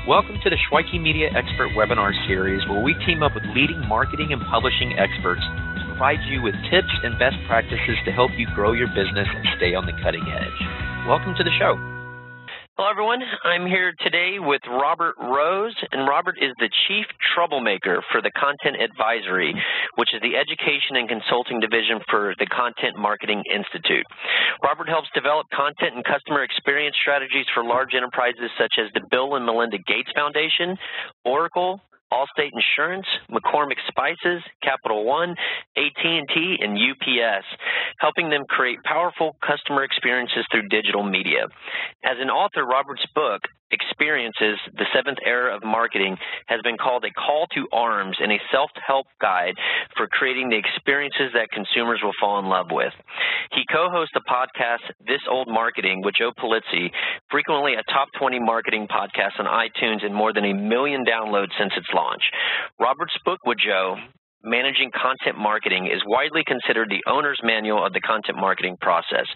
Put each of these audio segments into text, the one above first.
Welcome to the Shweiki Media Expert Webinar Series, where we team up with leading marketing and publishing experts to provide you with tips and best practices to help you grow your business and stay on the cutting edge. Welcome to the show. Hello, everyone. I'm here today with Robert Rose, and Robert is the Chief Troublemaker for the Content Advisory, which is the education and consulting division for the Content Marketing Institute. Robert helps develop content and customer experience strategies for large enterprises such as the Bill and Melinda Gates Foundation, Oracle, Allstate Insurance, McCormick Spices, Capital One, AT&T, and UPS, helping them create powerful customer experiences through digital media. As an author, Robert's book, Experiences, The Seventh Era of Marketing, has been called a call to arms and a self-help guide for creating the experiences that consumers will fall in love with. He co-hosts the podcast This Old Marketing with Joe Pulizzi, frequently a top 20 marketing podcast on iTunes and more than 1 million downloads since its launch. Robert's book with Joe, Managing Content Marketing, is widely considered the owner's manual of the content marketing process.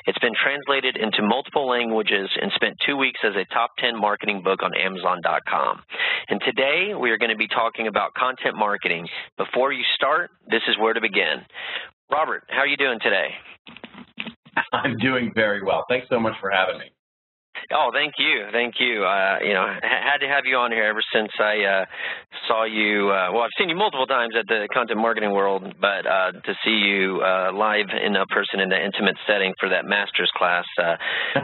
It's been translated into multiple languages and spent 2 weeks as a top 10 marketing book on Amazon.com. And today we are going to be talking about content marketing. Before you start, this is where to begin. Robert, how are you doing today? I'm doing very well. Thanks so much for having me. Oh, thank you. Thank you. Had to have you on here ever since I saw you. Well, I've seen you multiple times at the Content Marketing World, but to see you live in a person in the intimate setting for that master's class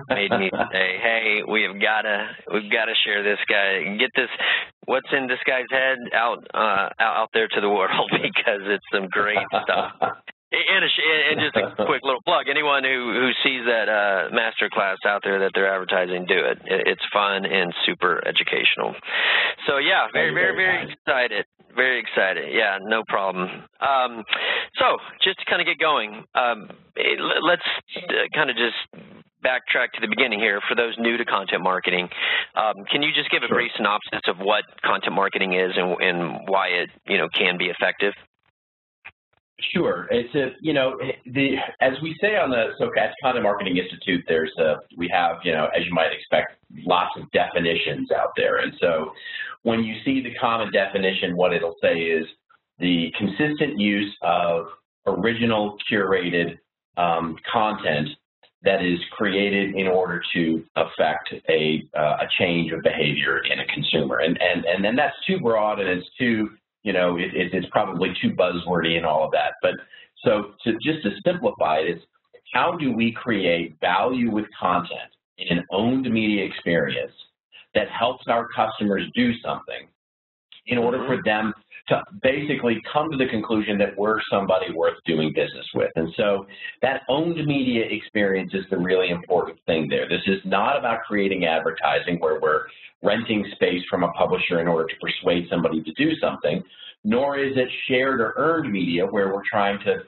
made me say, "Hey, we've got to share this guy, get this what's in this guy's head out there to the world because it's some great stuff." And just a quick little plug, anyone who sees that master class out there that they're advertising, do it. It's fun and super educational. So, yeah, very excited. Very excited. Yeah, no problem. So just to kind of get going, let's kind of just backtrack to the beginning here for those new to content marketing. Can you just give a brief synopsis of what content marketing is and why it, can be effective? Sure. It's as we say at Content Marketing Institute, we have, as you might expect, lots of definitions out there. And so when you see the common definition, what it'll say is the consistent use of original curated content that is created in order to affect a change of behavior in a consumer. And then that's too broad and it's too it's probably too buzzwordy and all of that. But so just to simplify it, it's how do we create value with content in an owned media experience that helps our customers do something in order for them to basically come to the conclusion that we're somebody worth doing business with. And so that owned media experience is the really important thing there. This is not about creating advertising where we're renting space from a publisher in order to persuade somebody to do something, nor is it shared or earned media where we're trying to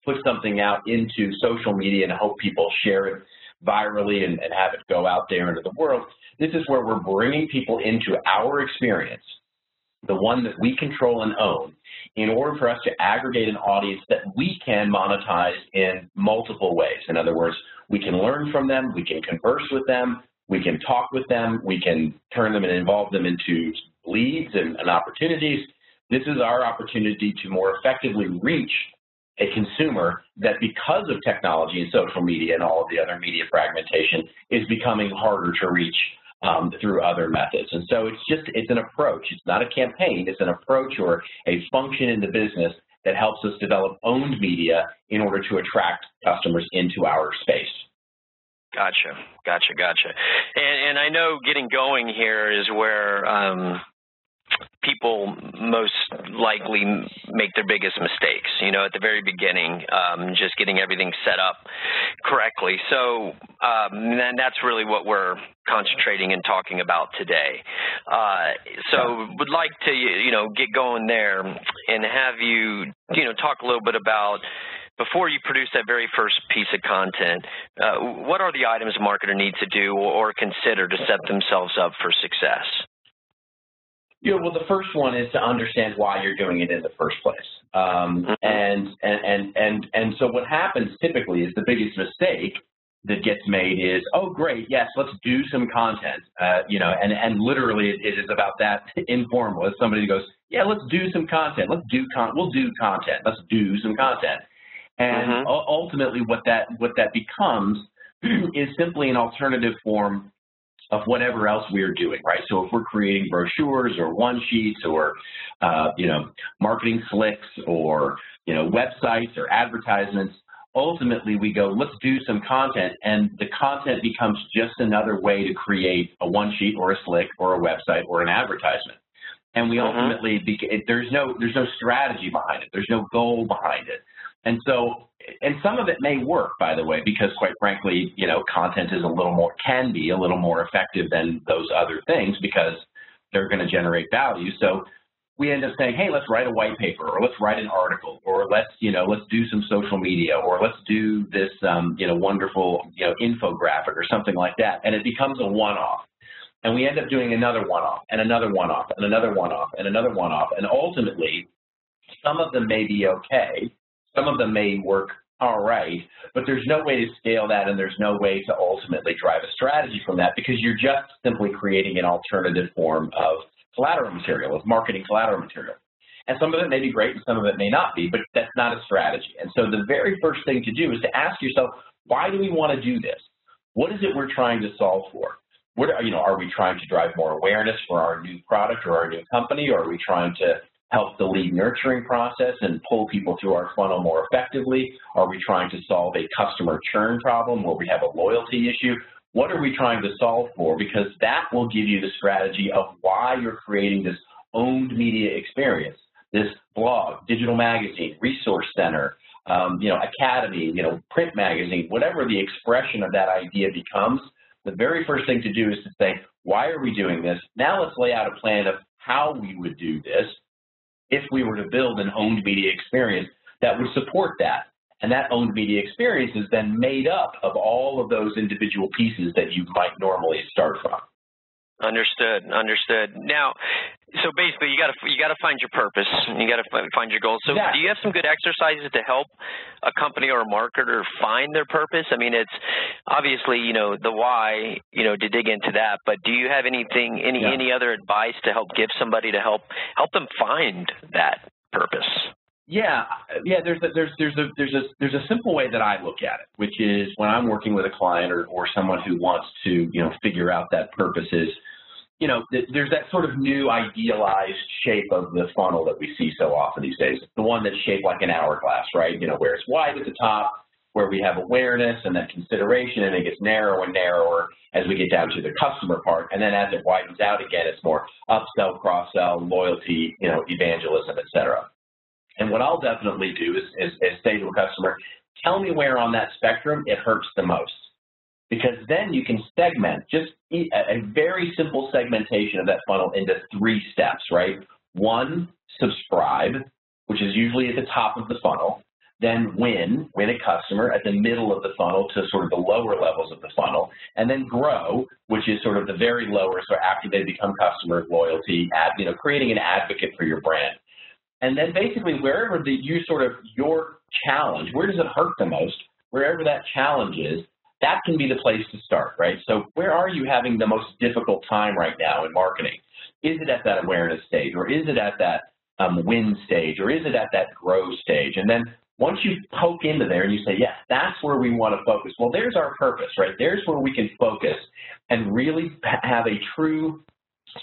put something out into social media and hope people share it virally and have it go out there into the world. This is where we're bringing people into our experience, the one that we control and own, in order for us to aggregate an audience that we can monetize in multiple ways. In other words, we can learn from them, we can converse with them, we can talk with them, we can turn them and involve them into leads and opportunities. This is our opportunity to more effectively reach a consumer that, because of technology and social media and all of the other media fragmentation, is becoming harder to reach through other methods. And so it's an approach. It's not a campaign. It's an approach or a function in the business that helps us develop owned media in order to attract customers into our space. Gotcha. And I know getting going here is where people most likely make their biggest mistakes, at the very beginning, just getting everything set up correctly. So and that's really what we're concentrating and talking about today. So would like to, get going there and have you, talk a little bit about, before you produce that very first piece of content, what are the items a marketer needs to do or consider to set themselves up for success? Well, the first one is to understand why you're doing it in the first place. And so what happens typically is the biggest mistake that gets made is, oh, great, yes, let's do some content, and literally it is about that informal. It's somebody who goes, yeah, let's do some content. We'll do content. Let's do some content. And ultimately what that becomes is simply an alternative form of whatever else we're doing, right? So if we're creating brochures or one-sheets or, marketing slicks or, websites or advertisements, ultimately we go, let's do some content, and the content becomes just another way to create a one-sheet or a slick or a website or an advertisement. And we ultimately, there's no strategy behind it. There's no goal behind it. And so, and some of it may work, by the way, because quite frankly, content is can be a little more effective than those other things because they're going to generate value. So we end up saying, hey, let's write a white paper, or let's write an article, or let's do some social media, or let's do this, wonderful, infographic or something like that. And it becomes a one-off. And we end up doing another one-off and another one-off and another one-off and another one-off. And ultimately, some of them may be okay. Some of them may work all right, but there's no way to scale that, and there's no way to ultimately drive a strategy from that because you're just simply creating an alternative form of collateral material, of marketing collateral material. And some of it may be great and some of it may not be, but that's not a strategy. And so the very first thing to do is to ask yourself, why do we want to do this? What is it we're trying to solve for? Are we trying to drive more awareness for our new product or our new company, or are we trying to help the lead nurturing process and pull people through our funnel more effectively? Are we trying to solve a customer churn problem where we have a loyalty issue? What are we trying to solve for? Because that will give you the strategy of why you're creating this owned media experience, this blog, digital magazine, resource center, academy, print magazine, whatever the expression of that idea becomes. The very first thing to do is to say, why are we doing this? Now let's lay out a plan of how we would do this if we were to build an owned media experience that would support that. And that owned media experience is then made up of all of those individual pieces that you might normally start from. Understood. Now, so basically, you got to find your purpose. You got to find your goals. So, exactly. Do you have some good exercises to help a company or a marketer find their purpose? I mean, it's obviously the why to dig into that. But do you have any other advice to help give somebody to help them find that purpose? Yeah. There's a simple way that I look at it, which is when I'm working with a client or someone who wants to figure out that purpose is. There's that sort of new idealized shape of the funnel that we see so often these days. The one that's shaped like an hourglass, right? Where it's wide at the top, where we have awareness and then consideration, and it gets narrower and narrower as we get down to the customer part. And then as it widens out again, it's more upsell, cross-sell, loyalty, evangelism, et cetera. And what I'll definitely do is say to a customer, tell me where on that spectrum it hurts the most. Because then you can segment, just a very simple segmentation of that funnel into 3 steps, right? 1, subscribe, which is usually at the top of the funnel. Then win a customer at the middle of the funnel to sort of the lower levels of the funnel. And then grow, which is sort of the very lower, so after they become customer loyalty, creating an advocate for your brand. And then basically wherever your challenge, where does it hurt the most, wherever that challenge is, that can be the place to start, right? So where are you having the most difficult time right now in marketing? Is it at that awareness stage, or is it at that win stage, or is it at that grow stage? And then once you poke into there and you say, yes, that's where we want to focus. Well, there's our purpose, right? There's where we can focus and really have a true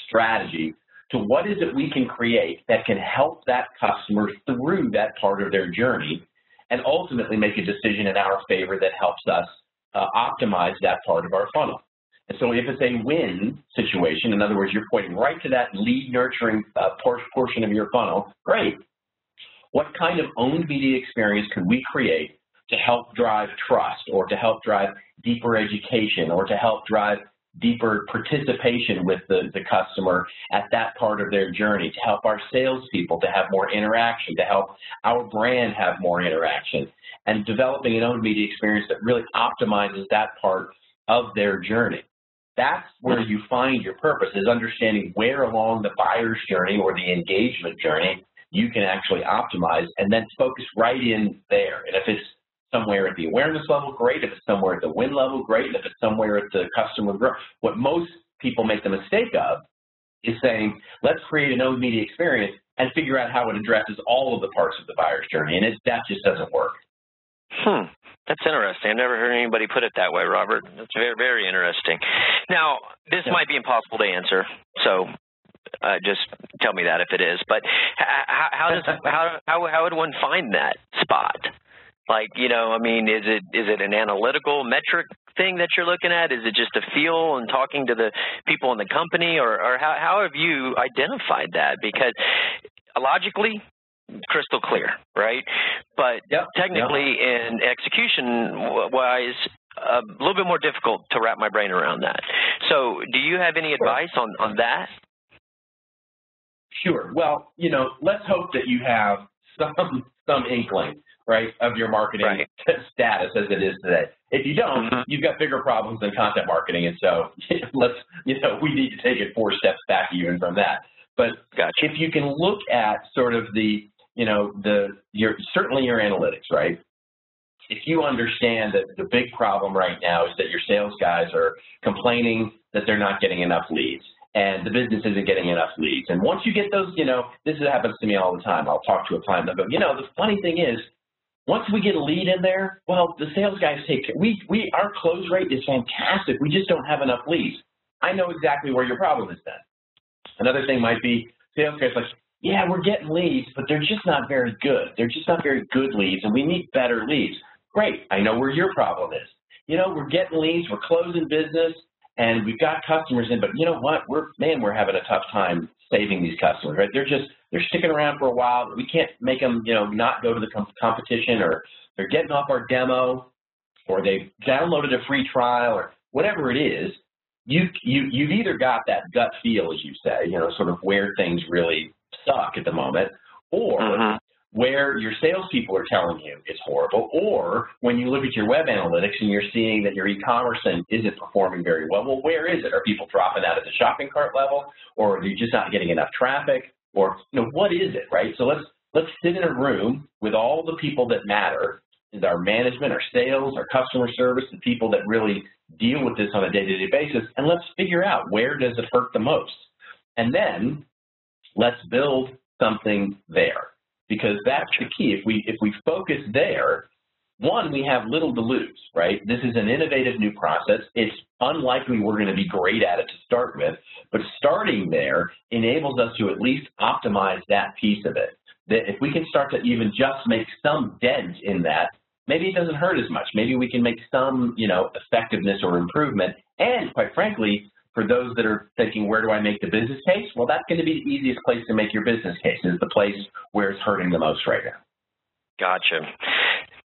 strategy to what is it we can create that can help that customer through that part of their journey and ultimately make a decision in our favor that helps us optimize that part of our funnel. And so if it's a win situation, in other words, you're pointing right to that lead nurturing portion of your funnel, great. What kind of owned media experience could we create to help drive trust, or to help drive deeper education, or to help drive deeper participation with the customer at that part of their journey, to help our salespeople to have more interaction, to help our brand have more interaction, and developing an owned media experience that really optimizes that part of their journey. That's where you find your purpose, is understanding where along the buyer's journey or the engagement journey you can actually optimize, and then focus right in there. And if it's somewhere at the awareness level, great. If it's somewhere at the win level, great. And if it's somewhere at the customer growth, what most people make the mistake of is saying, let's create an owned media experience and figure out how it addresses all of the parts of the buyer's journey. And that just doesn't work. That's interesting. I've never heard anybody put it that way, Robert. That's very, very interesting. Now, this might be impossible to answer, so just tell me that if it is. But how would one find that spot? Like, you know, I mean, is it an analytical metric thing that you're looking at? Is it just a feel and talking to the people in the company, or how have you identified that? Because logically, crystal clear, right? But technically and execution-wise, a little bit more difficult to wrap my brain around that. So do you have any advice on that? Sure. Well, you know, let's hope that you have some inkling, right, of your marketing status as it is today. If you don't, you've got bigger problems than content marketing, and so we need to take it 4 steps back even from that. But if you can look at sort of certainly your analytics, right? If you understand that the big problem right now is that your sales guys are complaining that they're not getting enough leads, and the business isn't getting enough leads. And once you get those, this happens to me all the time. I'll talk to a client and they'll go, the funny thing is, once we get a lead in there, well, the sales guys our close rate is fantastic. We just don't have enough leads. I know exactly where your problem is then. Another thing might be sales guys like, yeah, we're getting leads, but they're just not very good. They're just not very good leads, and we need better leads. Great. I know where your problem is. We're getting leads, we're closing business, and we've got customers in, but you know what? We're having a tough time saving these customers, right? They're sticking around for a while. We can't make them, not go to the competition, or they're getting off our demo, or they've downloaded a free trial, or whatever it is. You've either got that gut feel, as you say, sort of where things really suck at the moment, or where your salespeople are telling you it's horrible, or when you look at your web analytics and you're seeing that your e-commerce isn't performing very well. Well, where is it? Are people dropping out at the shopping cart level, or are you just not getting enough traffic, or what is it, right? So let's sit in a room with all the people that matter, our management, our sales, our customer service, the people that really deal with this on a day-to-day basis, and let's figure out where does it hurt the most, and then let's build something there, because that's the key. If we focus there, one, we have little to lose, right? This is an innovative new process. It's unlikely we're going to be great at it to start with, but starting there enables us to at least optimize that piece of it. That if we can start to even just make some dent in that, maybe it doesn't hurt as much. Maybe we can make some, effectiveness or improvement. And quite frankly, for those that are thinking, where do I make the business case? Well, that's going to be the easiest place to make your business case, is the place where it's hurting the most right now. Gotcha.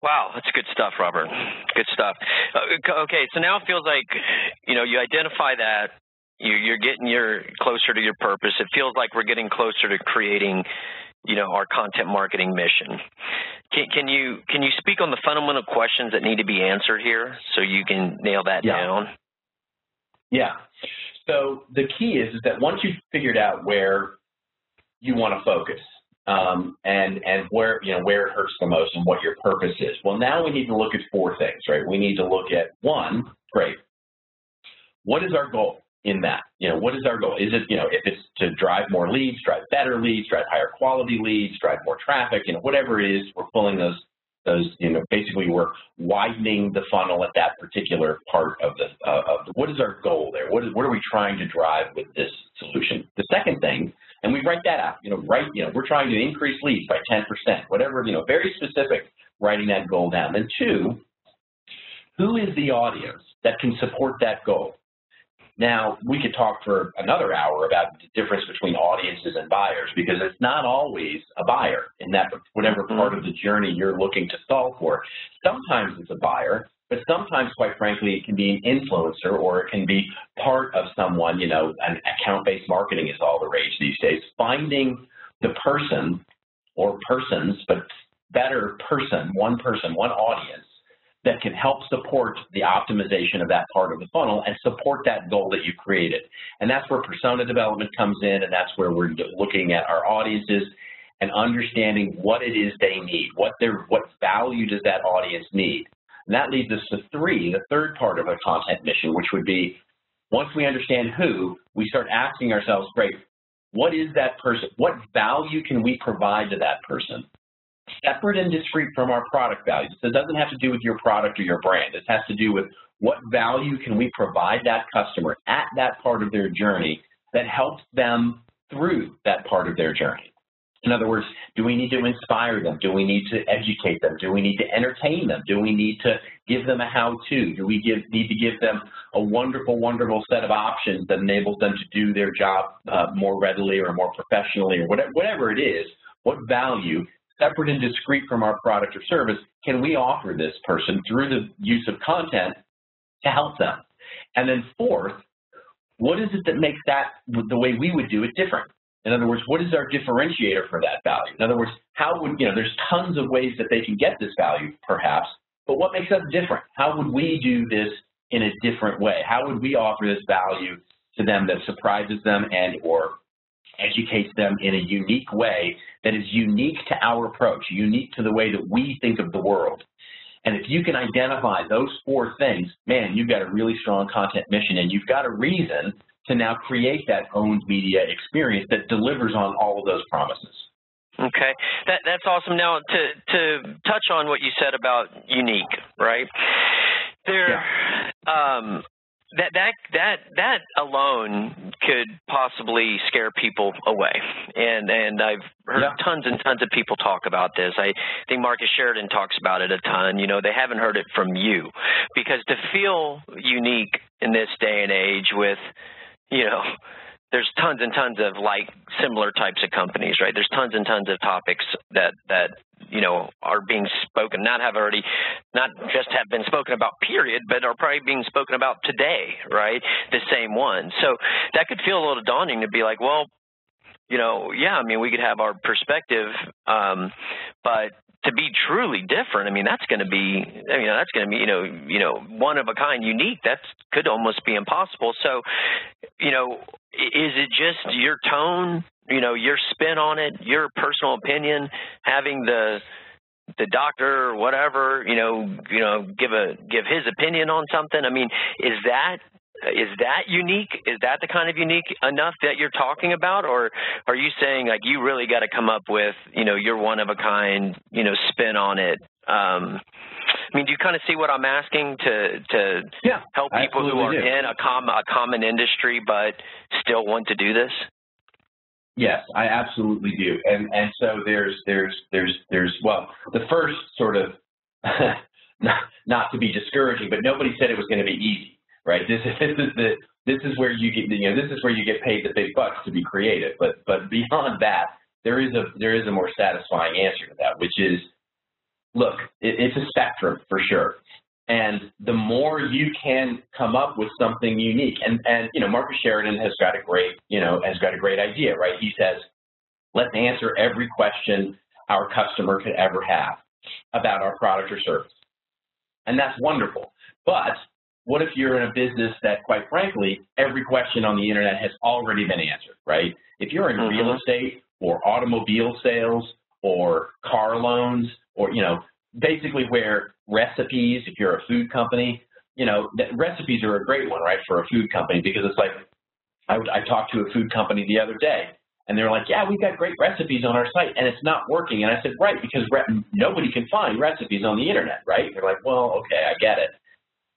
Wow, that's good stuff, Robert. Good stuff. Okay, so now it feels like, you identify that, you're getting closer to your purpose. It feels like we're getting closer to creating, our content marketing mission. Can you speak on the fundamental questions that need to be answered here so you can nail that down? Yeah. So the key is that once you've figured out where you want to focus, and where it hurts the most and what your purpose is, well, now we need to look at 4 things, right? We need to look at, one, great, what is our goal in that? What is our goal? Is it, if it's to drive more leads, drive better leads, drive higher quality leads, drive more traffic, whatever it is, we're pulling those, basically we're widening the funnel at that particular part of what is our goal there? What are we trying to drive with this solution? The second thing, and we write that out, we're trying to increase leads by 10%, whatever, very specific, writing that goal down. Then 2, who is the audience that can support that goal? Now, we could talk for another hour about the difference between audiences and buyers, because it's not always a buyer in that whatever part of the journey you're looking to solve for. Sometimes it's a buyer, but sometimes, quite frankly, it can be an influencer, or it can be part of someone, an account-based marketing is all the rage these days. Finding the person or persons, but better person, one audience, that can help support the optimization of that part of the funnel and support that goal that you've created. And that's where persona development comes in, and that's where we're looking at our audiences. and understanding what it is they need, what value does that audience need. And that leads us to the third part of a content mission, which would be, once we understand who, we start asking ourselves, great, what is that person? What value can we provide to that person? Separate and discrete from our product values. So it doesn't have to do with your product or your brand. It has to do with what value can we provide that customer at that part of their journey that helps them through that part of their journey. In other words, do we need to inspire them? Do we need to educate them? Do we need to entertain them? Do we need to give them a how-to? Do we need to give them a wonderful, wonderful set of options that enables them to do their job more readily or more professionally, or whatever it is? What value, separate and discrete from our product or service, can we offer this person through the use of content to help them? And then fourth, what is it that makes that, the way we would do it, different? In other words, what is our differentiator for that value? In other words, how would, there's tons of ways that they can get this value, perhaps, but what makes us different? How would we do this in a different way? How would we offer this value to them that surprises them and or educates them in a unique way that is unique to our approach, unique to the way that we think of the world? And if you can identify those four things, man, you've got a really strong content mission, and you've got a reason to now create that owned media experience that delivers on all of those promises. Okay, that's awesome. Now, to touch on what you said about unique, right? That alone could possibly scare people away, and I've heard tons and tons of people talk about this. I think Marcus Sheridan talks about it a ton. They haven't heard it from you, because to feel unique in this day and age with, there's tons and tons of similar types of companies, right? There's tons and tons of topics that are being spoken, not just have been spoken about, period, but are probably being spoken about today, right? The same one. So that could feel a little daunting to be like, well, we could have our perspective, but to be truly different, that's going to be, one of a kind, unique. That could almost be impossible. So, is it just your tone, your spin on it, your personal opinion, having the doctor or whatever, give his opinion on something? Is that unique? Is that the kind of unique enough that you're talking about? Or are you saying you really got to come up with, your one of a kind, spin on it? Do you kind of see what I'm asking to help people who are in a common industry but still want to do this? Yes, I absolutely do. And so there's the first sort of, not to be discouraging, but nobody said it was going to be easy, right? This is where you get, this is where you get paid the big bucks to be creative. But beyond that, there is a more satisfying answer to that, which is, look, it's a spectrum for sure. And the more you can come up with something unique, and Marcus Sheridan has got a great idea, right? He says, let's answer every question our customer could ever have about our product or service. And that's wonderful. But what if you're in a business that, quite frankly, every question on the internet has already been answered, right? If you're in real estate or automobile sales or car loans, or, basically where recipes, if you're a food company, recipes are a great one, right, for a food company, because it's like, I talked to a food company the other day, and they're like, yeah, we've got great recipes on our site, and it's not working. And I said, right, because nobody can find recipes on the internet, right? They're like, well, okay, I get it.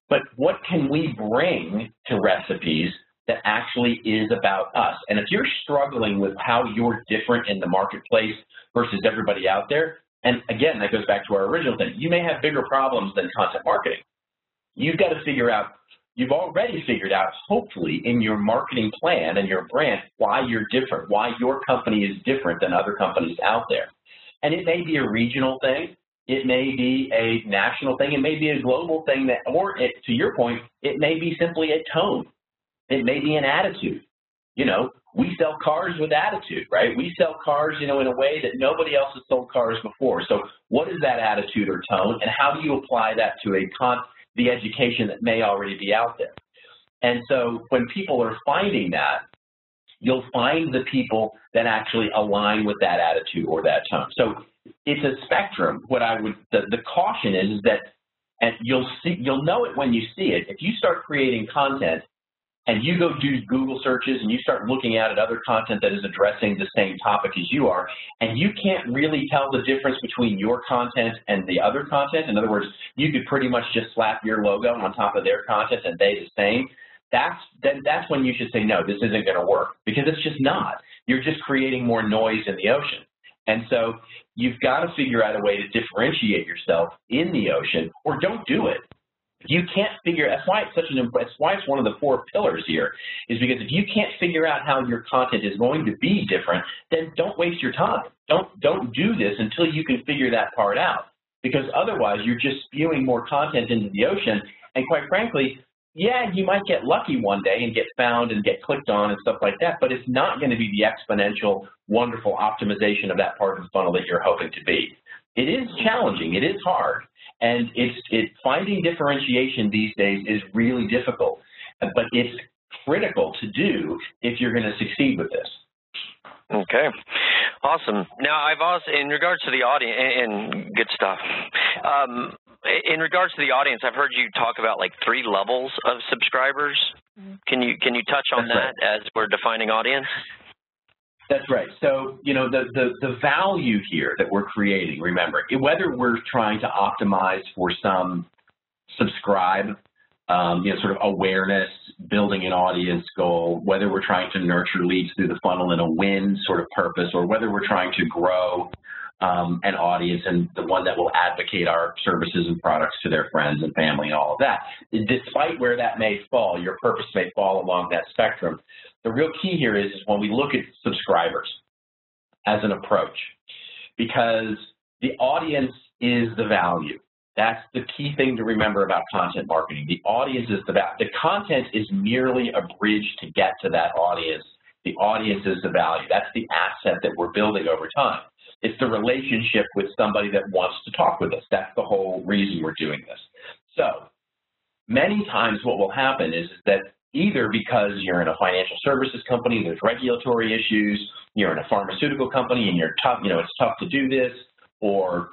But what can we bring to recipes that actually is about us? And if you're struggling with how you're different in the marketplace versus everybody out there, and again, that goes back to our original thing, you may have bigger problems than content marketing. You've got to figure out, you've already figured out, hopefully, in your marketing plan and your brand, why you're different, why your company is different than other companies out there. And it may be a regional thing. It may be a national thing. It may be a global thing, to your point, it may be simply a tone. It may be an attitude. We sell cars with attitude, right? We sell cars, in a way that nobody else has sold cars before. So what is that attitude or tone, and how do you apply that to the education that may already be out there? And so when people are finding that, you'll find the people that actually align with that attitude or that tone. So it's a spectrum. What I would, the caution is that, and you'll know it when you see it. If you start creating content and you go do Google searches and you start looking at other content that is addressing the same topic as you are, and you can't really tell the difference between your content and the other content, in other words, you could pretty much just slap your logo on top of their content and they the same, that's when you should say, no, this isn't going to work, because it's just not. You're just creating more noise in the ocean. And so you've got to figure out a way to differentiate yourself in the ocean, or don't do it. You can't figure, that's why it's one of the 4 pillars here, is because if you can't figure out how your content is going to be different, then don't waste your time. Don't do this until you can figure that part out, because otherwise you're just spewing more content into the ocean, and quite frankly, yeah, you might get lucky one day and get found and get clicked on and stuff like that, but it's not going to be the exponential, wonderful optimization of that part of the funnel that you're hoping to be. It is challenging, it is hard, and finding differentiation these days is really difficult, but it's critical to do if you're going to succeed with this. Okay, awesome. Now, I've also, in regards to the audience, and good stuff. In regards to the audience, I've heard you talk about like 3 levels of subscribers. Can you touch on that as we're defining audience? That's right. So, you know, the value here that we're creating, remember, whether we're trying to optimize for some subscribe, sort of awareness, building an audience goal, whether we're trying to nurture leads through the funnel in a win sort of purpose, or whether we're trying to grow an audience and the one that will advocate our services and products to their friends and family and all of that. Despite where that may fall, your purpose may fall along that spectrum. The real key here is when we look at subscribers as an approach, because the audience is the value. That's the key thing to remember about content marketing. The audience is the value. The content is merely a bridge to get to that audience. The audience is the value. That's the asset that we're building over time. It's the relationship with somebody that wants to talk with us. That's the whole reason we're doing this. So many times what will happen is that either because you're in a financial services company, there's regulatory issues, you're in a pharmaceutical company and you're tough, it's tough to do this, or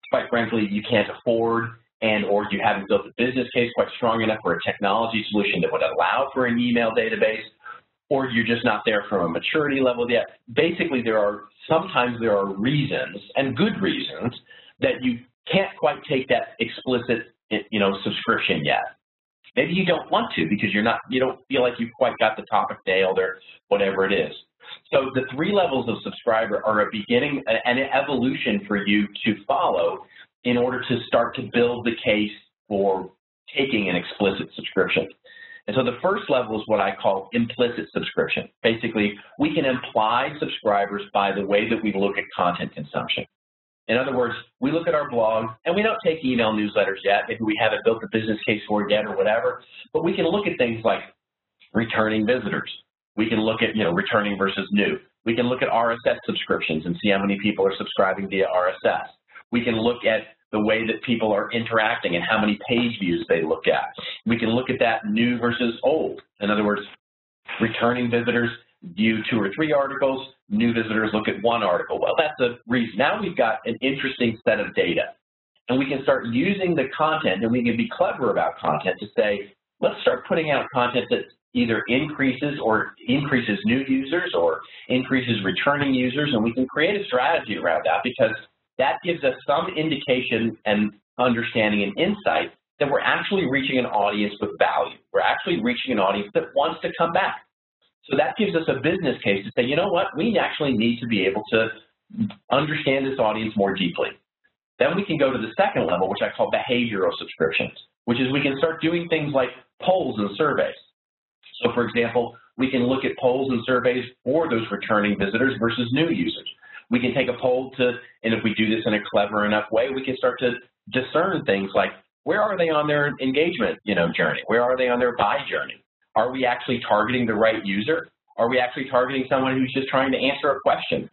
quite frankly, you can't afford or you haven't built a business case quite strong enough for a technology solution that would allow for an email database, or you're just not there from a maturity level yet. Basically, sometimes there are reasons, and good reasons, that you can't quite take that explicit, subscription yet. Maybe you don't want to because you don't feel like you've quite got the topic nailed or whatever it is. So the 3 levels of subscriber are a beginning, an evolution for you to follow in order to start to build the case for taking an explicit subscription. And so the first level is what I call implicit subscription. Basically, we can imply subscribers by the way that we look at content consumption. In other words, we look at our blog, and we don't take email newsletters yet. Maybe we haven't built a business case for it yet or whatever, but we can look at things like returning visitors. We can look at, returning versus new. We can look at RSS subscriptions and see how many people are subscribing via RSS. We can look at the way that people are interacting and how many page views they look at. We can look at that new versus old. In other words, returning visitors view 2 or 3 articles, new visitors look at 1 article. Well, that's a reason. Now we've got an interesting set of data, and we can start using the content, and we can be clever about content to say, let's start putting out content that either increases new users or increases returning users, and we can create a strategy around that, because that gives us some indication and understanding and insight that we're actually reaching an audience with value. We're actually reaching an audience that wants to come back. So that gives us a business case to say, you know what, we actually need to be able to understand this audience more deeply. Then we can go to the second level, which I call behavioral subscriptions, which is we can start doing things like polls and surveys. So for example, we can look at polls and surveys for those returning visitors versus new users. We can take a poll and if we do this in a clever enough way, we can start to discern things like, where are they on their engagement, journey? Where are they on their buy journey? Are we actually targeting the right user? Are we actually targeting someone who's just trying to answer a question?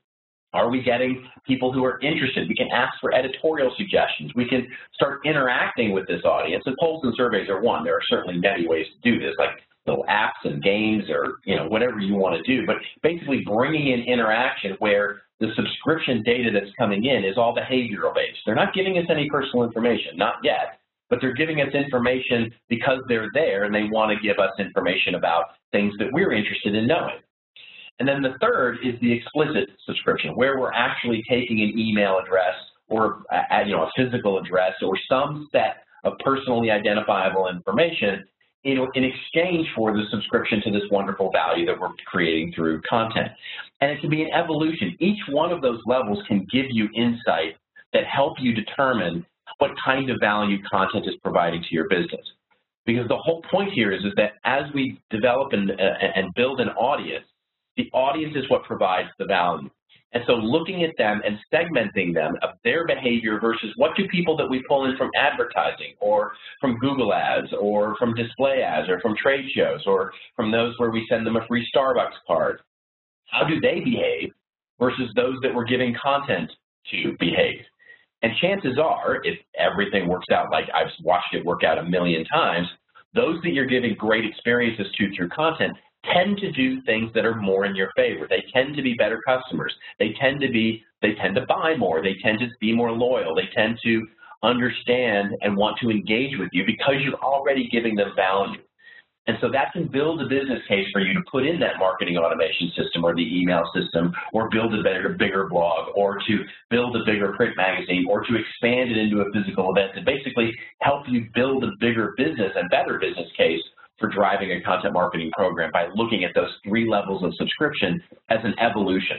Are we getting people who are interested? We can ask for editorial suggestions. We can start interacting with this audience, and polls and surveys are one. There are certainly many ways to do this, like little apps and games or, whatever you want to do, but basically bringing in interaction where the subscription data that's coming in is all behavioral based. They're not giving us any personal information, not yet, but they're giving us information because they're there and they want to give us information about things that we're interested in knowing. And then the third is the explicit subscription, where we're actually taking an email address or a physical address or some set of personally identifiable information in exchange for the subscription to this wonderful value that we're creating through content. And it can be an evolution. Each one of those levels can give you insight that help you determine what kind of value content is providing to your business. Because the whole point here is that as we develop and build an audience, the audience is what provides the value. And so looking at them and segmenting them of their behavior versus what do people that we pull in from advertising or from Google ads or from display ads or from trade shows or from those where we send them a free Starbucks card, how do they behave versus those that we're giving content to behave? And chances are, if everything works out like I've watched it work out a million times, those that you're giving great experiences to through content tend to do things that are more in your favor. They tend to be better customers. They tend to buy more. They tend to be more loyal. They tend to understand and want to engage with you because you're already giving them value. And so that can build a business case for you to put in that marketing automation system or the email system or build a bigger blog or to build a bigger print magazine or to expand it into a physical event and basically help you build a bigger business and better business case for driving a content marketing program by looking at those three levels of subscription as an evolution.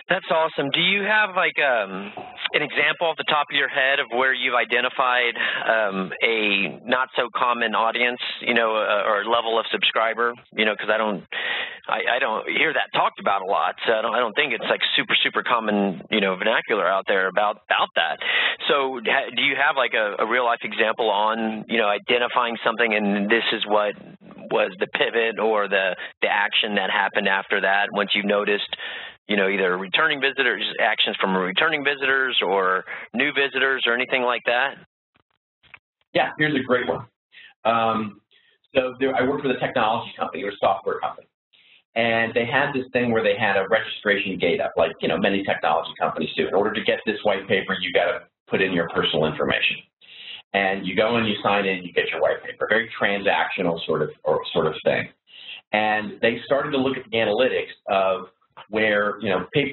That's awesome. Do you have like an example off the top of your head of where you've identified a not so common audience, or level of subscriber? Because I don't hear that talked about a lot. So I don't think it's like super common, vernacular out there about that. So do you have like a real life example on, identifying something and this is what was the pivot or the action that happened after that once you noticed, either returning visitors, actions from returning visitors or new visitors or anything like that? Yeah, here's a great one. I worked with a technology company or a software company, and they had this thing where they had a registration gate up, like, many technology companies do. In order to get this white paper, you got to put in your personal information. And you go and you sign in, you get your white paper, very transactional sort of thing. And they started to look at the analytics of where,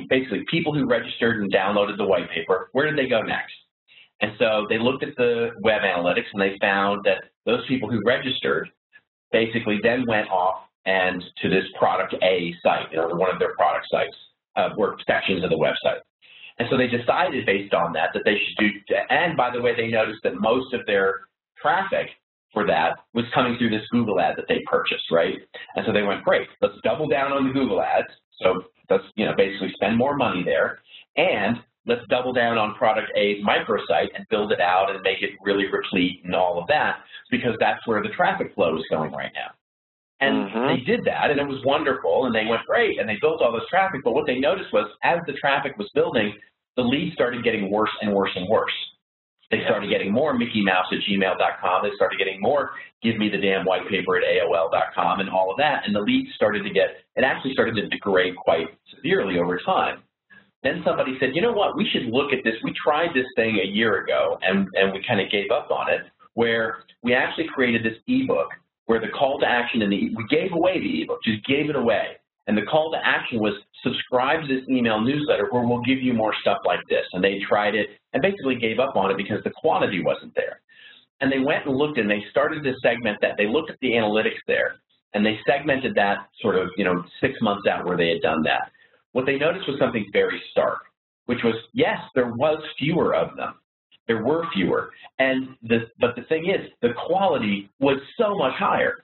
basically people who registered and downloaded the white paper, where did they go next? And so they looked at the web analytics and they found that those people who registered basically then went off and to this product A site, one of their product sites, or sections of the website. And so they decided based on that they should do, and by the way, they noticed that most of their traffic for that was coming through this Google ad that they purchased, right? And so they went, great, let's double down on the Google ads. So let's, basically spend more money there, and let's double down on product A's microsite and build it out and make it really replete and all of that, because that's where the traffic flow is going right now. And they did that, and it was wonderful, and they went great, and they built all this traffic. But what they noticed was, as the traffic was building, the leads started getting worse and worse and worse. They started getting more Mickey Mouse at gmail.com. They started getting more give me the damn white paper at AOL.com and all of that. And the leads started to it actually started to degrade quite severely over time. Then somebody said, you know what, we should look at this. We tried this thing a year ago, and we kind of gave up on it, where we actually created this ebook where the call to action we gave away the ebook, just gave it away. And the call to action was subscribe to this email newsletter where we'll give you more stuff like this. And they tried it and basically gave up on it because the quantity wasn't there. And they went and looked and they started to segment that. They looked at the analytics there and they segmented that sort of, 6 months out where they had done that. What they noticed was something very stark, which was, yes, there was fewer of them. There were fewer. But the thing is, the quality was so much higher.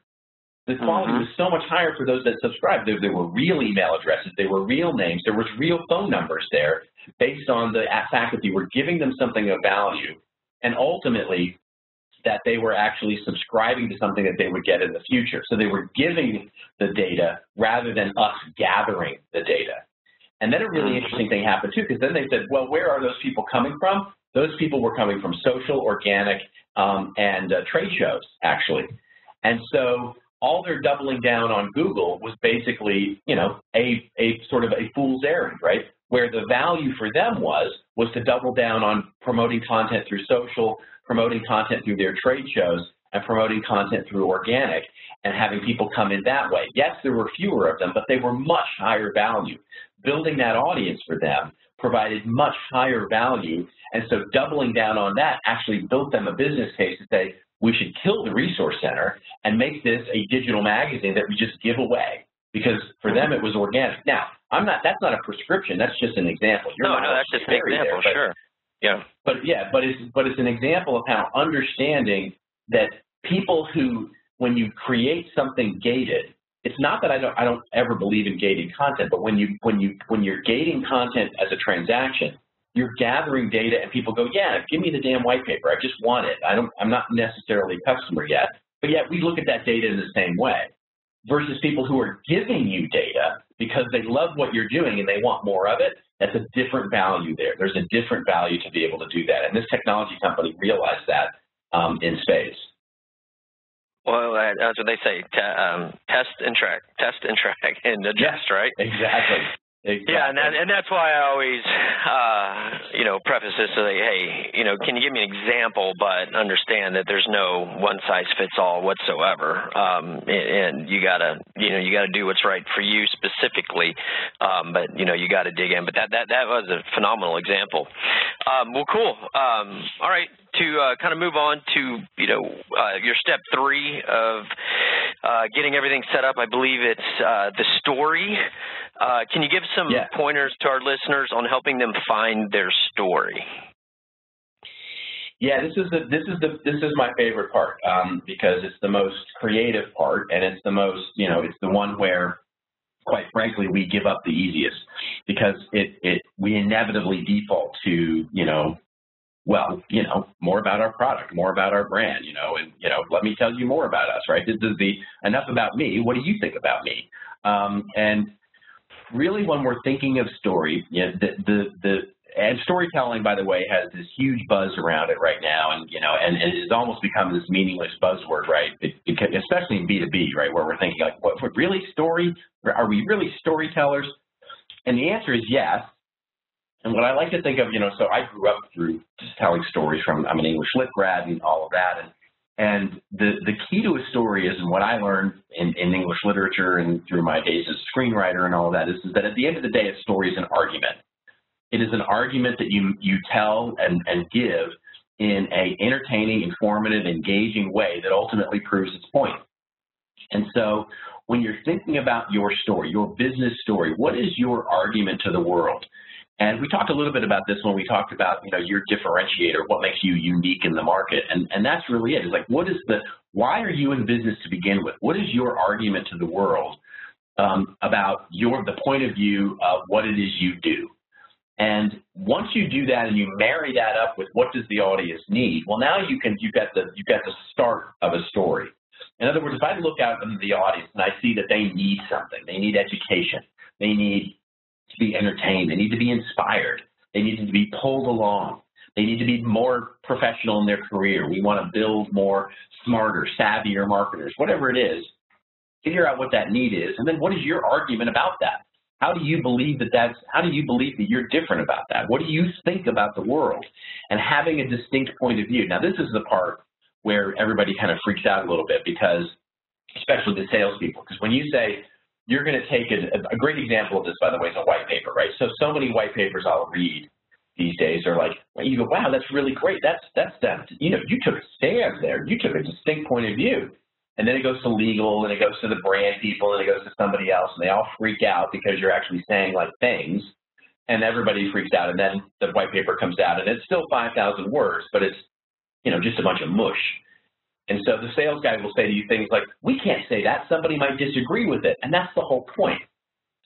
The quality was so much higher for those that subscribed. There were real email addresses. There were real names. There was real phone numbers there based on the fact that you were giving them something of value, and ultimately that they were actually subscribing to something that they would get in the future. So they were giving the data rather than us gathering the data. And then a really interesting thing happened, too, because then they said, well, where are those people coming from? Those people were coming from social, organic, and trade shows, actually. And so all their doubling down on Google was basically, you know, a sort of a fool's errand, right? Where the value for them was to double down on promoting content through social, promoting content through their trade shows, and promoting content through organic, and having people come in that way. Yes, there were fewer of them, but they were much higher value. Building that audience for them provided much higher value, and so doubling down on that actually built them a business case to say, we should kill the resource center and make this a digital magazine that we just give away, because for them it was organic. Now, that's not a prescription, that's just an example. No, that's just an example, sure. Yeah. But it's an example of how understanding that people who, when you create something gated, it's not that I don't ever believe in gated content, but when you're gating content as a transaction, you're gathering data and people go, yeah, give me the damn white paper. I just want it. I'm not necessarily a customer yet, but yet we look at that data in the same way. Versus people who are giving you data because they love what you're doing and they want more of it, that's a different value there. There's a different value to be able to do that. And this technology company realized that in spades. Well, that's what they say, test and track, and adjust, right? Exactly. Yeah, and that's why I always, preface this to say, hey, can you give me an example, but understand that there's no one size fits all whatsoever, and you gotta do what's right for you specifically, but you gotta dig in. But that was a phenomenal example. Well, cool. All right, to kind of move on to your step 3 of getting everything set up. I believe it's the story. Can you give some pointers to our listeners on helping them find their story? Yeah, this is my favorite part because it's the most creative part, and it's the most it's the one where, quite frankly, we give up the easiest because we inevitably default to more about our product, more about our brand, and let me tell you more about us, right? This is the enough about me. What do you think about me? And really, when we're thinking of story, and storytelling, by the way, has this huge buzz around it right now, and it's almost become this meaningless buzzword, right? Especially in B2B, right, where we're thinking like, what really story? Are we really storytellers? And the answer is yes. And what I like to think of, so I grew up through just telling stories I'm an English lit grad and all of that, and the key to a story is, and what I learned in English literature and through my days as a screenwriter and all of that is that at the end of the day, a story is an argument. It is an argument that you tell and give in a entertaining, informative, engaging way that ultimately proves its point. And so when you're thinking about your story, your business story, what is your argument to the world? And we talked a little bit about this when we talked about, your differentiator, what makes you unique in the market. And that's really it. It's like, why are you in business to begin with? What is your argument to the world about the point of view of what it is you do? And once you do that and you marry that up with what does the audience need, well, now you've got the start of a story. In other words, if I look out into the audience and I see that they need something, they need education, they need to be entertained, they need to be inspired, they need to be pulled along, they need to be more professional in their career, we want to build more smarter, savvier marketers, whatever it is, figure out what that need is, and then what is your argument about that? How do you believe that you're different about that? What do you think about the world? And having a distinct point of view. Now, this is the part where everybody kind of freaks out a little bit, because, especially the salespeople, because when you say you're going to take a great example of this, by the way, is a white paper, right? So many white papers I'll read these days are like, you go, wow, that's really great. That's you took a stand there. You took a distinct point of view. And then it goes to legal, and it goes to the brand people, and it goes to somebody else, and they all freak out because you're actually saying like things, and everybody freaks out, and then the white paper comes out, and it's still 5,000 words, but it's, just a bunch of mush. And so the sales guy will say to you things like, we can't say that, somebody might disagree with it. And that's the whole point,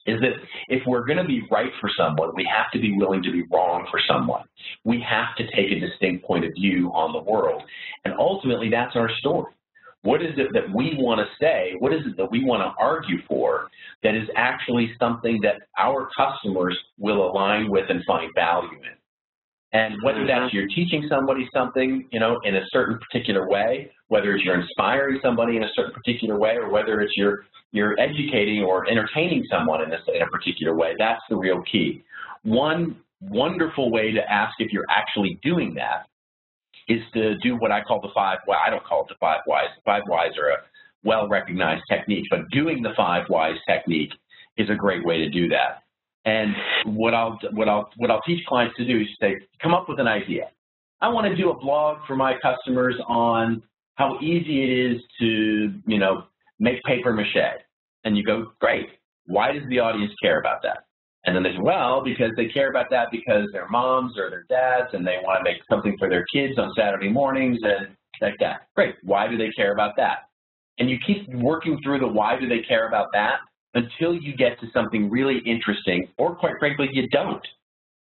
is that if we're going to be right for someone, we have to be willing to be wrong for someone. We have to take a distinct point of view on the world. And ultimately, that's our story. What is it that we want to say? What is it that we want to argue for that is actually something that our customers will align with and find value in? And whether that's you're teaching somebody something, in a certain particular way, whether it's you're inspiring somebody in a certain particular way, or whether it's you're educating or entertaining someone in a particular way, that's the real key. One wonderful way to ask if you're actually doing that is to do what I call the 5 whys. I don't call it the 5 whys. The 5 whys are a well-recognized technique, but doing the 5 whys technique is a great way to do that. And what I'll teach clients to do is say, come up with an idea. I want to do a blog for my customers on how easy it is to, make paper mache. And you go, great. Why does the audience care about that? And then they say, well, because they care about that because their moms or their dads and they want to make something for their kids on Saturday mornings and like that. Great. Why do they care about that? And you keep working through the why do they care about that until you get to something really interesting, or quite frankly, you don't.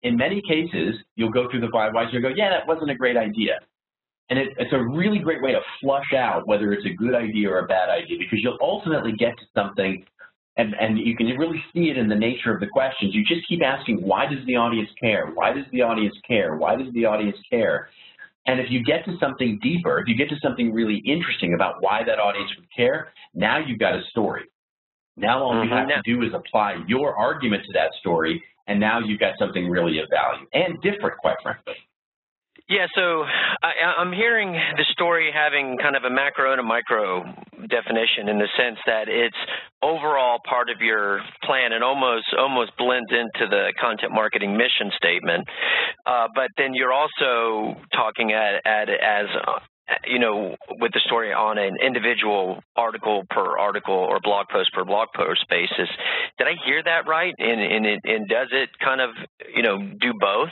In many cases, you'll go through the 5 whys and you'll go, yeah, that wasn't a great idea. And it's a really great way to flush out whether it's a good idea or a bad idea, because you'll ultimately get to something, and you can really see it in the nature of the questions. You just keep asking, why does the audience care? Why does the audience care? Why does the audience care? And if you get to something deeper, if you get to something really interesting about why that audience would care, now you've got a story. Now all you have to do is apply your argument to that story, and now you've got something really of value and different, quite frankly. Yeah, so I'm hearing the story having kind of a macro and a micro definition, in the sense that it's overall part of your plan and almost blends into the content marketing mission statement. But then you're also talking at it as with the story on an individual article per article or blog post per blog post basis. Did I hear that right? And does it kind of, do both?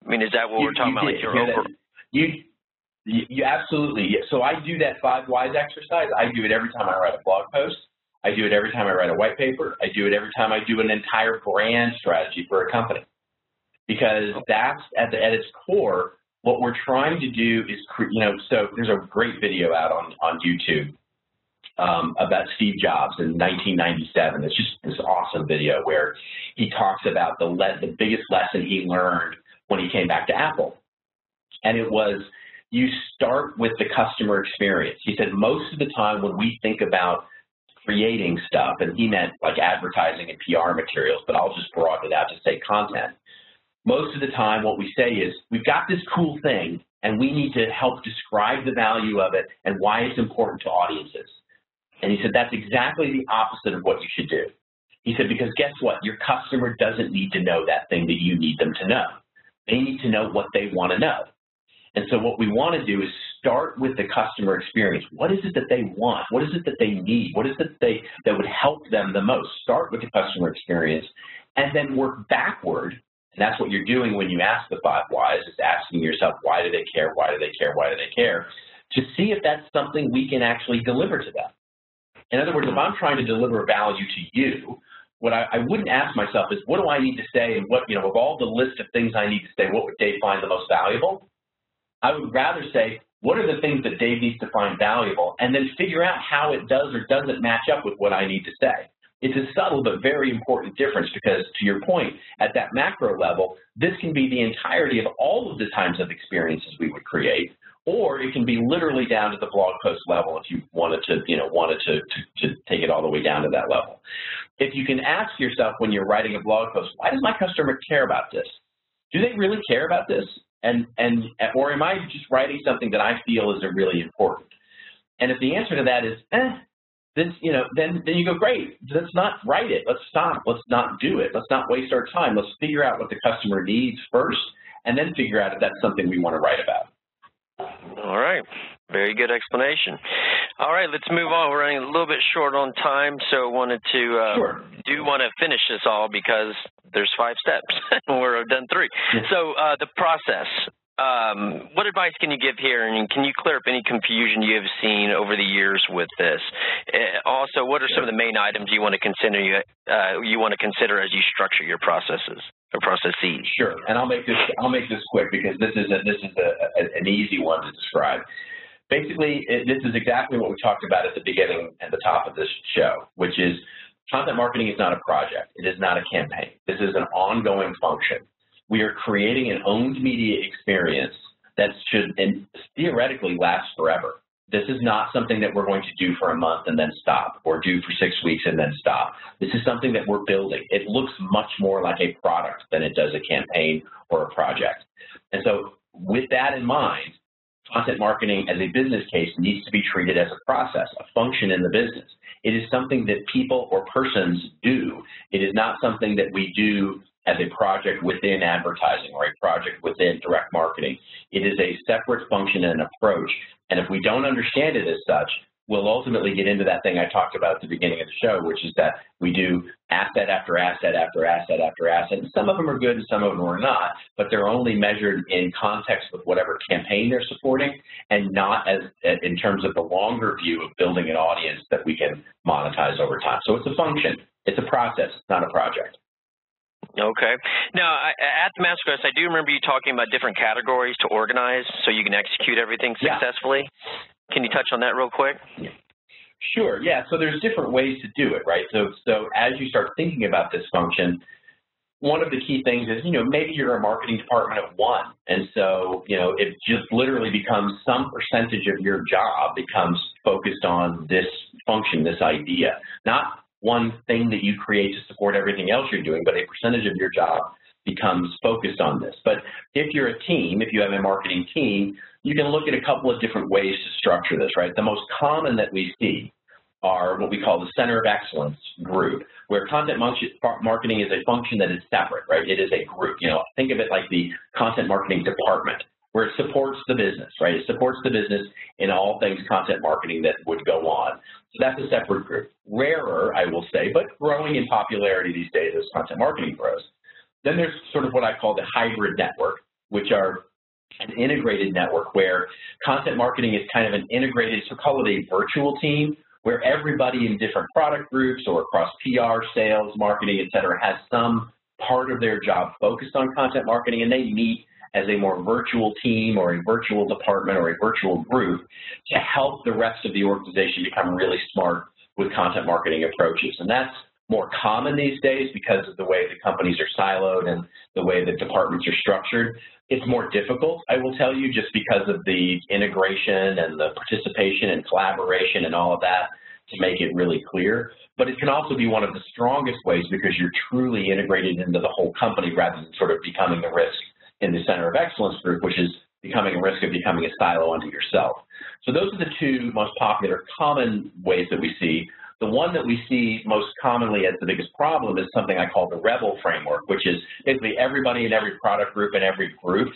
I mean, is that what we're talking about? Like your overall? You absolutely. So I do that 5 whys exercise. I do it every time I write a blog post. I do it every time I write a white paper. I do it every time I do an entire brand strategy for a company, because that's at its core. What we're trying to do is, so there's a great video out on YouTube about Steve Jobs in 1997. It's just this awesome video where he talks about the biggest lesson he learned when he came back to Apple. And it was, you start with the customer experience. He said most of the time when we think about creating stuff, and he meant like advertising and PR materials, but I'll just broaden it out to say content. Most of the time what we say is, we've got this cool thing and we need to help describe the value of it and why it's important to audiences. And he said that's exactly the opposite of what you should do. He said, because guess what? Your customer doesn't need to know that thing that you need them to know. They need to know what they want to know. And so what we want to do is start with the customer experience. What is it that they want? What is it that they need? What is it that would help them the most? Start with the customer experience and then work backward. And that's what you're doing when you ask the 5 whys, is asking yourself, why do they care? Why do they care? Why do they care? To see if that's something we can actually deliver to them. In other words, if I'm trying to deliver value to you, what I wouldn't ask myself is, what do I need to say? And what, of all the list of things I need to say, what would Dave find the most valuable? I would rather say, what are the things that Dave needs to find valuable? And then figure out how it does or doesn't match up with what I need to say. It's a subtle but very important difference, because to your point, at that macro level, this can be the entirety of all of the kinds of experiences we would create, or it can be literally down to the blog post level if you wanted to, to take it all the way down to that level. If you can ask yourself when you're writing a blog post, why does my customer care about this? Do they really care about this? Or am I just writing something that I feel is really important? And if the answer to that is, then you go, great, let's not write it. Let's stop. Let's not do it. Let's not waste our time. Let's figure out what the customer needs first, and then figure out if that's something we want to write about. All right. Very good explanation. All right, let's move on. We're running a little bit short on time, so wanted to do want to finish this all because there's 5 steps. We're done 3. Yeah. So the process. What advice can you give here, and can you clear up any confusion you have seen over the years with this? Also, what are some of the main items you want to consider as you structure your processes or processes? Sure, and I'll make this quick because this is an easy one to describe. Basically, this is exactly what we talked about at the beginning and the top of this show, which is content marketing is not a project. It is not a campaign. This is an ongoing function. we are creating an owned media experience that should theoretically last forever. This is not something that we're going to do for a month and then stop, or do for 6 weeks and then stop. This is something that we're building. It looks much more like a product than it does a campaign or a project. And so with that in mind, content marketing as a business case needs to be treated as a process, a function in the business. It is something that people or persons do. It is not something that we do as a project within advertising or a project within direct marketing. It is a separate function and approach. And if we don't understand it as such, we'll ultimately get into that thing I talked about at the beginning of the show, which is that we do asset after asset after asset after asset. And some of them are good and some of them are not, but they're only measured in context with whatever campaign they're supporting, and not as in terms of the longer view of building an audience that we can monetize over time. So it's a function. It's a process. It's not a project. Okay. Now, at the Masterclass, I do remember you talking about different categories to organize so you can execute everything successfully. Yeah. Can you touch on that real quick? Sure, yeah. So there's different ways to do it, right? So as you start thinking about this function, one of the key things is, maybe you're a marketing department of one, and so, it just literally becomes some percentage of your job becomes focused on this function, this idea. Not one thing that you create to support everything else you're doing, but a percentage of your job becomes focused on this. But if you're a team, if you have a marketing team, you can look at a couple of different ways to structure this, right? The most common that we see are what we call the Center of Excellence group, where content marketing is a function that is separate, right? It is a group. Think of it like the content marketing department, where it supports the business, right? It supports the business in all things content marketing that would go on. So that's a separate group. Rarer, I will say, but growing in popularity these days as content marketing grows. Then there's sort of what I call the hybrid network, which are an integrated network where content marketing is kind of an integrated, so call it a virtual team, where everybody in different product groups or across PR, sales, marketing, et cetera, has some part of their job focused on content marketing, and they meet as a more virtual team or a virtual department or a virtual group to help the rest of the organization become really smart with content marketing approaches. And that's more common these days because of the way the companies are siloed and the way the departments are structured. It's more difficult, I will tell you, just because of the integration and the participation and collaboration and all of that to make it really clear. But it can also be one of the strongest ways because you're truly integrated into the whole company rather than sort of becoming the risk in the Center of Excellence group, which is becoming a risk of becoming a silo unto yourself. So those are the two most popular, common ways that we see. The one that we see most commonly as the biggest problem is something I call the Rebel framework, which is basically everybody in every product group and every group,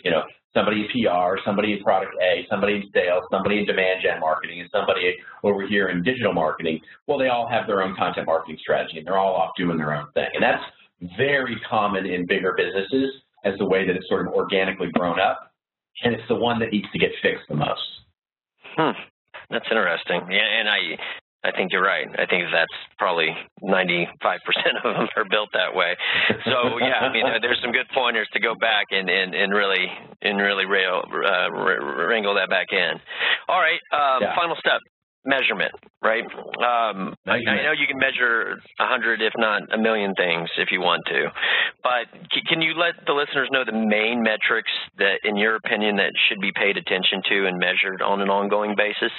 somebody in PR, somebody in product A, somebody in sales, somebody in demand gen marketing, and somebody over here in digital marketing. Well, they all have their own content marketing strategy, and they're all off doing their own thing. And that's very common in bigger businesses as the way that it's sort of organically grown up, and it's the one that needs to get fixed the most. That's interesting. Yeah, and I think you're right. I think that's probably 95% of them are built that way. So yeah, I mean, there's some good pointers to go back and really wrangle that back in. All right, Final step. Measurement, right? I know you can measure 100, if not a million things if you want to, but can you let the listeners know the main metrics that, in your opinion, that should be paid attention to and measured on an ongoing basis?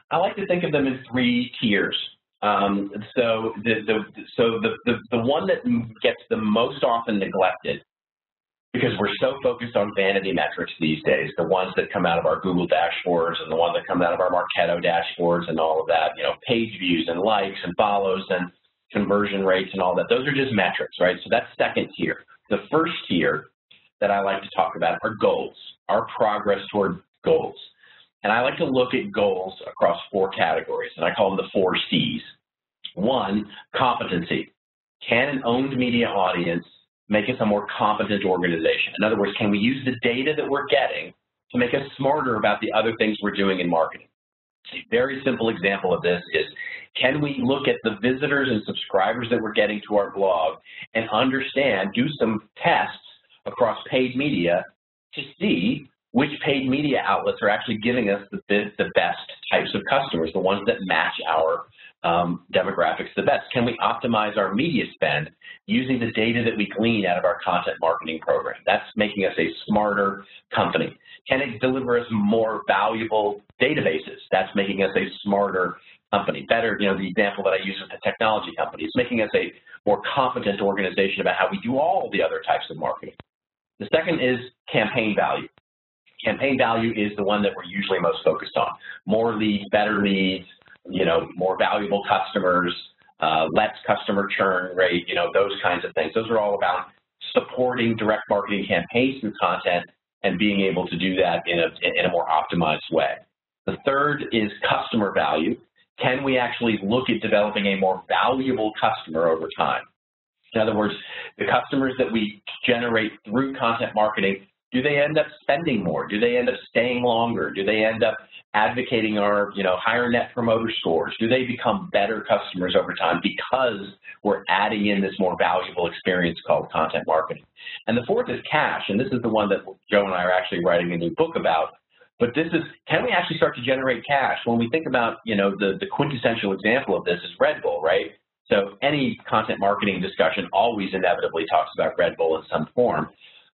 I like to think of them in three tiers. So the one that gets the most often neglected, because we're so focused on vanity metrics these days, the ones that come out of our Google dashboards and the ones that come out of our Marketo dashboards and all of that, page views and likes and follows and conversion rates and all that. Those are just metrics, right? So that's second tier. The first tier that I like to talk about are goals, our progress toward goals. And I like to look at goals across four categories, and I call them the 4 C's. One, competency. Can an owned media audience make us a more competent organization? In other words, can we use the data that we're getting to make us smarter about the other things we're doing in marketing? A very simple example of this is, can we look at the visitors and subscribers that we're getting to our blog and understand, do some tests across paid media to see which paid media outlets are actually giving us the best types of customers, the ones that match our demographics the best? Can we optimize our media spend using the data that we glean out of our content marketing program? That's making us a smarter company. Can it deliver us more valuable databases? That's making us a smarter company. Better, the example that I use with the technology company, it's making us a more competent organization about how we do all the other types of marketing. The second is campaign value. Campaign value is the one that we're usually most focused on. More leads, better leads, more valuable customers, less customer churn rate, those kinds of things. Those are all about supporting direct marketing campaigns through content and being able to do that in a more optimized way. The third is customer value. Can we actually look at developing a more valuable customer over time? In other words, the customers that we generate through content marketing, do they end up spending more? Do they end up staying longer? Do they end up advocating our, higher net promoter scores? Do they become better customers over time because we're adding in this more valuable experience called content marketing? And the fourth is cash, and this is the one that Joe and I are actually writing a new book about. But this is, can we actually start to generate cash? When we think about, the quintessential example of this is Red Bull, right? So any content marketing discussion always inevitably talks about Red Bull in some form.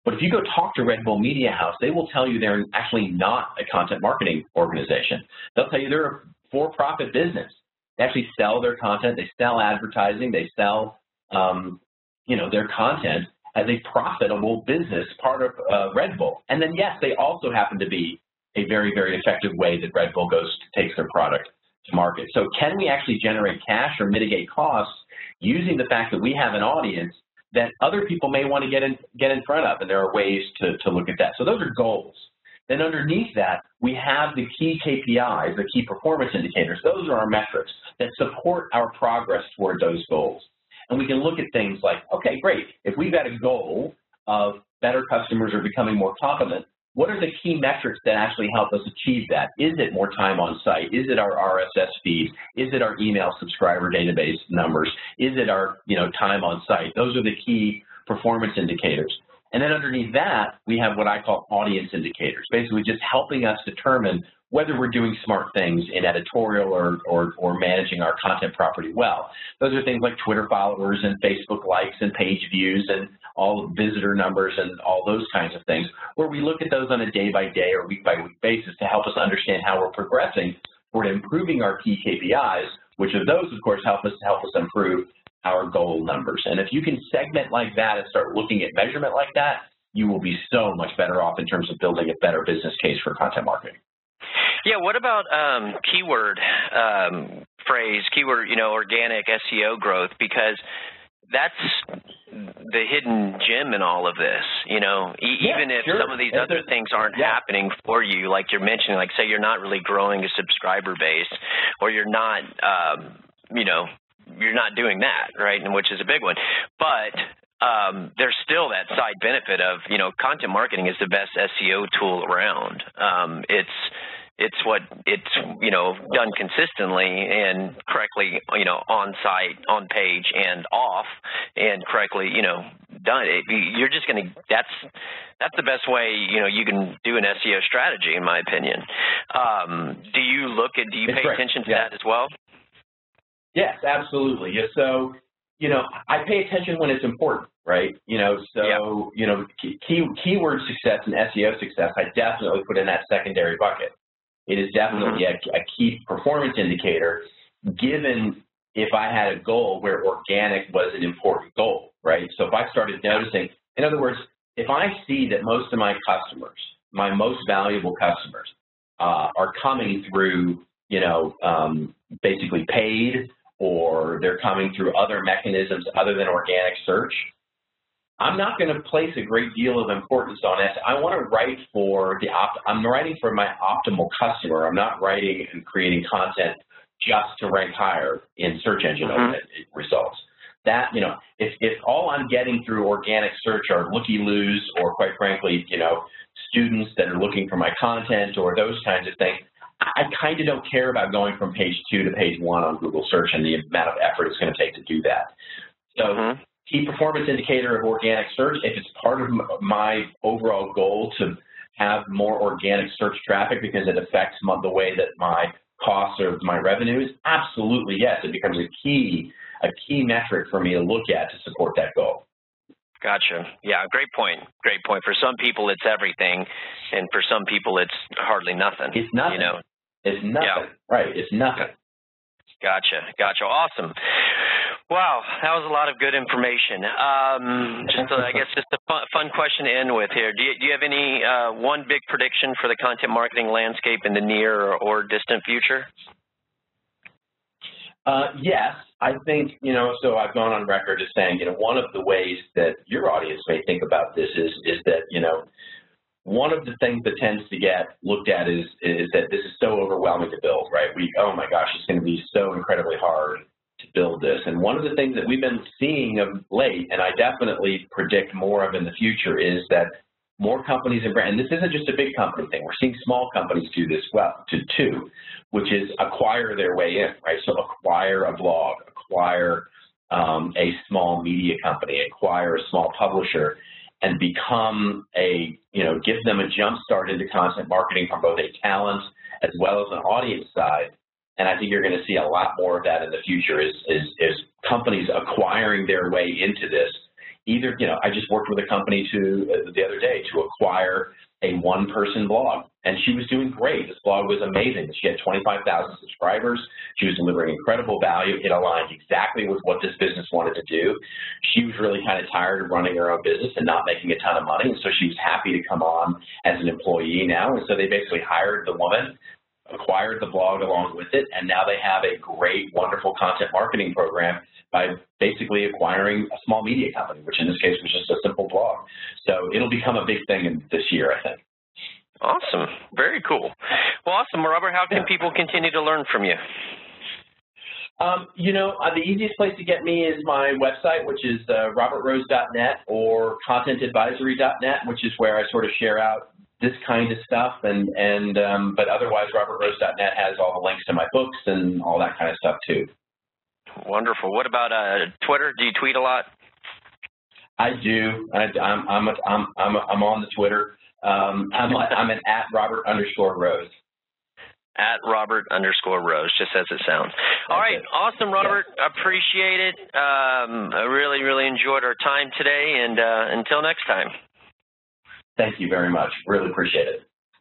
But if you go talk to Red Bull Media House, they will tell you they're actually not a content marketing organization. They'll tell you they're a for-profit business. They actually sell their content, they sell advertising, they sell, their content as a profitable business part of Red Bull. And then, yes, they also happen to be a very, very effective way that Red Bull takes their product to market. So can we actually generate cash or mitigate costs using the fact that we have an audience that other people may want to get in front of, and there are ways to look at that. So those are goals. Then underneath that, we have the key KPIs, the key performance indicators. Those are our metrics that support our progress toward those goals. And we can look at things like, okay, great, if we've got a goal of better customers or becoming more competent, what are the key metrics that actually help us achieve that? Is it more time on site? Is it our RSS feed? Is it our email subscriber database numbers? Is it our time on site? Those are the key performance indicators. And then underneath that, we have what I call audience indicators, basically just helping us determine whether we're doing smart things in editorial or managing our content property well. Those are things like Twitter followers and Facebook likes and page views and all visitor numbers and all those kinds of things, where we look at those on a day-by-day or week-by-week basis to help us understand how we're progressing toward improving our key KPIs, which of those, of course, help us improve our goal numbers. And if you can segment like that and start looking at measurement like that, you will be so much better off in terms of building a better business case for content marketing. Yeah, what about keyword phrase, keyword, organic SEO growth? Because that's the hidden gem in all of this, even if some of these other things aren't happening for you, like you're mentioning, like say you're not really growing a subscriber base, or you're not, you're not doing that, right, and which is a big one. But there's still that side benefit of, content marketing is the best SEO tool around. It's done consistently and correctly, on site, on page, and off, and correctly, done. You're just going to, that's the best way, you can do an SEO strategy, in my opinion. Do you pay attention to that as well? Yes, absolutely. Yeah, so, I pay attention when it's important, right? Keyword success and SEO success, I definitely put in that secondary bucket. It is definitely a key performance indicator, given if I had a goal where organic was an important goal, right? So if I started noticing, in other words, if I see that most of my customers, my most valuable customers, are coming through, basically paid, or they're coming through other mechanisms other than organic search, I'm not going to place a great deal of importance on it. I want to write for I'm writing for my optimal customer. I'm not writing and creating content just to rank higher in search engine results. That, if all I'm getting through organic search are looky-loos or, quite frankly, students that are looking for my content or those kinds of things, I kind of don't care about going from page 2 to page 1 on Google search and the amount of effort it's going to take to do that. So key performance indicator of organic search, if it's part of my overall goal to have more organic search traffic because it affects the way that my cost of my revenues? Absolutely, yes. It becomes a key metric for me to look at to support that goal. Gotcha. Yeah, great point. Great point. For some people, it's everything, and for some people, it's hardly nothing. It's nothing. You know? It's nothing. Yeah. Right. It's nothing. Gotcha. Awesome. Wow, that was a lot of good information. I guess just a fun question to end with here. Do you have any one big prediction for the content marketing landscape in the near or distant future? Yes, I think, so I've gone on record as saying, one of the ways that your audience may think about this is that, one of the things that tends to get looked at is that this is so overwhelming to build, right? Oh my gosh, it's going to be so incredibly hard to build this. And one of the things that we've been seeing of late, and I definitely predict more of in the future, is that more companies and brands, and this isn't just a big company thing, we're seeing small companies do this too, which is acquire their way in, right? So acquire a blog, acquire a small media company, acquire a small publisher, and become give them a jump start into content marketing from both a talent as well as an audience side. And I think you're going to see a lot more of that in the future is companies acquiring their way into this. Either, I just worked with a company the other day to acquire a one-person blog, and she was doing great. This blog was amazing. She had 25,000 subscribers. She was delivering incredible value. It aligned exactly with what this business wanted to do. She was really kind of tired of running her own business and not making a ton of money, and so she was happy to come on as an employee now. And so they basically hired the woman, acquired the blog along with it, and now they have a great, wonderful content marketing program by basically acquiring a small media company, which in this case was just a simple blog. So it'll become a big thing this year, I think. Awesome. Very cool. Well, awesome. Robert, how can people continue to learn from you? The easiest place to get me is my website, which is robertrose.net or contentadvisory.net, which is where I sort of share out this kind of stuff, but otherwise robertrose.net has all the links to my books and all that kind of stuff too. Wonderful. What about Twitter? Do you tweet a lot? I do. I'm on the Twitter. I'm an @Robert_Rose. @Robert_Rose, just as it sounds. All right. Awesome, Robert. Yeah. Appreciate it. I really, really enjoyed our time today, and until next time. Thank you very much. Really appreciate it.